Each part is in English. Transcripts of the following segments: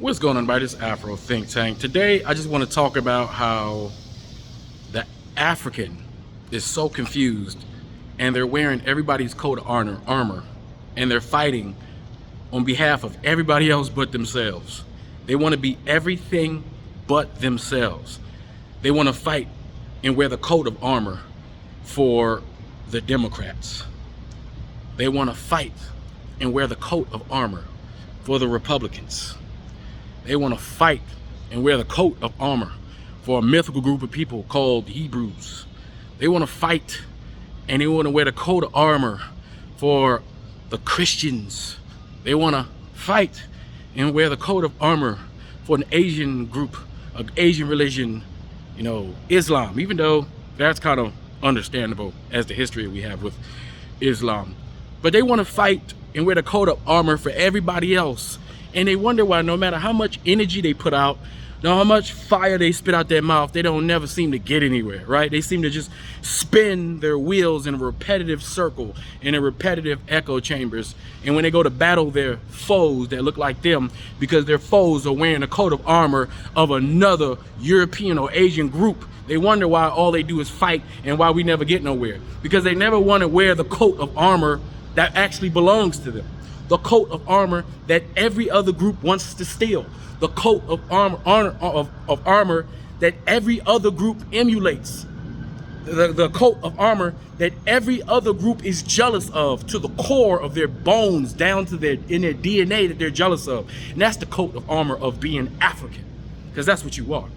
What's going on, everybody? This is Afro Think Tank. Today, I just want to talk about how the African is so confused and they're wearing everybody's coat of armor and they're fighting on behalf of everybody else but themselves. They want to be everything but themselves. They want to fight and wear the coat of armor for the Democrats. They want to fight and wear the coat of armor for the Republicans. They want to fight and wear the coat of armor for a mythical group of people called Hebrews. They want to fight and they want to wear the coat of armor for the Christians. They want to fight and wear the coat of armor for an Asian group, an Asian religion, Islam, even though that's kind of understandable as the history we have with Islam. But they want to fight and wear the coat of armor for everybody else. And they wonder why no matter how much energy they put out, no how much fire they spit out their mouth, they don't never seem to get anywhere, right? They seem to just spin their wheels in a repetitive circle, in a repetitive echo chambers. And when they go to battle their foes that look like them, because their foes are wearing a coat of armor of another European or Asian group, they wonder why all they do is fight and why we never get nowhere. Because they never want to wear the coat of armor that actually belongs to them. The coat of armor that every other group wants to steal. The coat of armor that every other group emulates. The coat of armor that every other group is jealous of to the core of their bones, down to in their DNA that they're jealous of. And that's the coat of armor of being African, because that's what you are.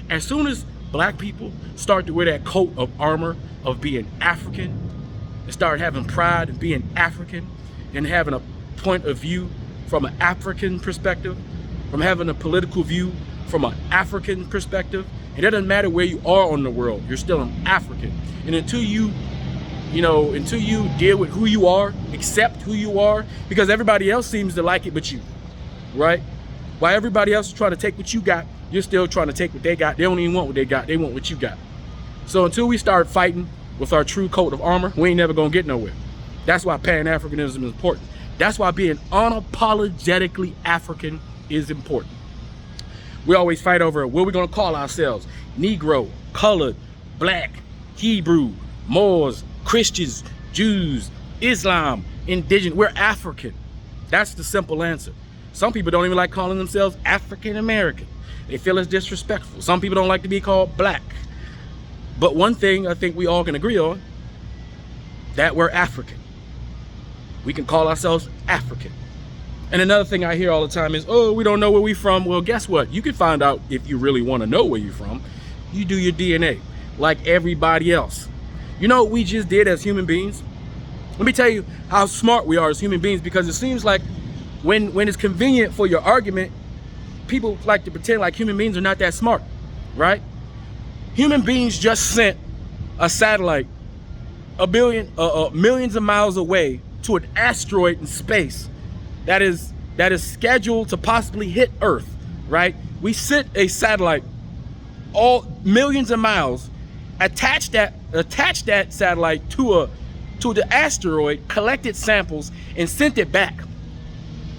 As soon as black people start to wear that coat of armor of being African, and start having pride in being African and having a point of view from an African perspective, from having a political view from an African perspective. It doesn't matter where you are on the world, you're still an African. And until you deal with who you are, accept who you are, because everybody else seems to like it but you, right? While everybody else is trying to take what you got, you're still trying to take what they got. They don't even want what they got, they want what you got. So until we start fighting with our true coat of armor, we ain't never gonna get nowhere. That's why Pan-Africanism is important. That's why being unapologetically African is important. We always fight over what we're gonna call ourselves: Negro, colored, black, Hebrew, Moors, Christians, Jews, Islam, indigenous. We're African. That's the simple answer. Some people don't even like calling themselves African American. They feel it's disrespectful. Some people don't like to be called black. But one thing I think we all can agree on, that we're African. We can call ourselves African. And another thing I hear all the time is, oh, we don't know where we're from. Well, guess what? You can find out if you really want to know where you're from. You do your DNA like everybody else. You know what we just did as human beings? Let me tell you how smart we are as human beings, because it seems like when it's convenient for your argument, people like to pretend like human beings are not that smart, right? Human beings just sent a satellite millions of miles away to an asteroid in space that is scheduled to possibly hit Earth, right? We sent a satellite all millions of miles, attached that satellite to the asteroid, collected samples and sent it back.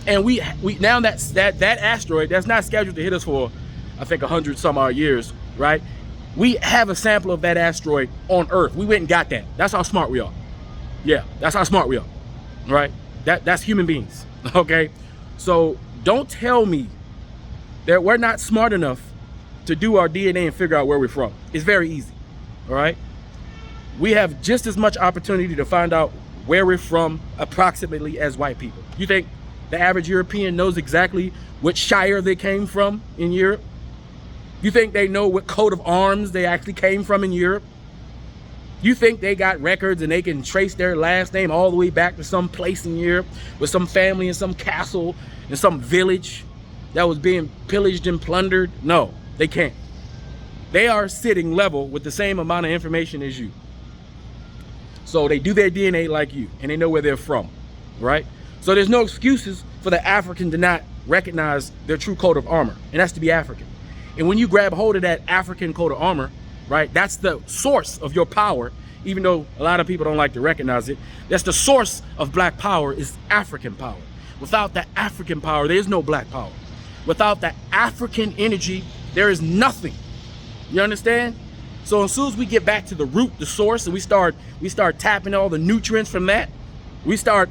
And we now that asteroid that's not scheduled to hit us for, I think, 100 some odd years, right? We have a sample of that asteroid on Earth. We went and got that. That's how smart we are. Yeah, that's how smart we are, right? That's human beings, okay? So don't tell me that we're not smart enough to do our DNA and figure out where we're from. It's very easy, all right? We have just as much opportunity to find out where we're from approximately as white people. You think the average European knows exactly what shire they came from in Europe? You think they know what coat of arms they actually came from in Europe? You think they got records and they can trace their last name all the way back to some place in Europe with some family in some castle in some village that was being pillaged and plundered? No, they can't. They are sitting level with the same amount of information as you. So they do their DNA like you, and they know where they're from, right? So there's no excuses for the African to not recognize their true coat of armor, and that's to be African. And when you grab hold of that African coat of armor, right, that's the source of your power, even though a lot of people don't like to recognize it. That's the source of black power, is African power. Without that African power, there is no black power. Without the African energy, there is nothing. You understand? So as soon as we get back to the root, the source, and we start tapping all the nutrients from that, we start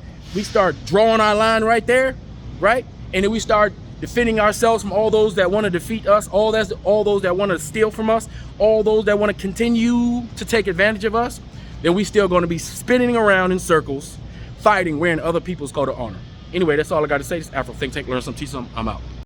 drawing our line right there, right? And then we start defending ourselves from all those that want to defeat us, all those that want to steal from us, all those that want to continue to take advantage of us, then we still going to be spinning around in circles, fighting, wearing other people's code of honor. Anyway, that's all I got to say. This is Afro Think Tank. Learn some, teach some. I'm out.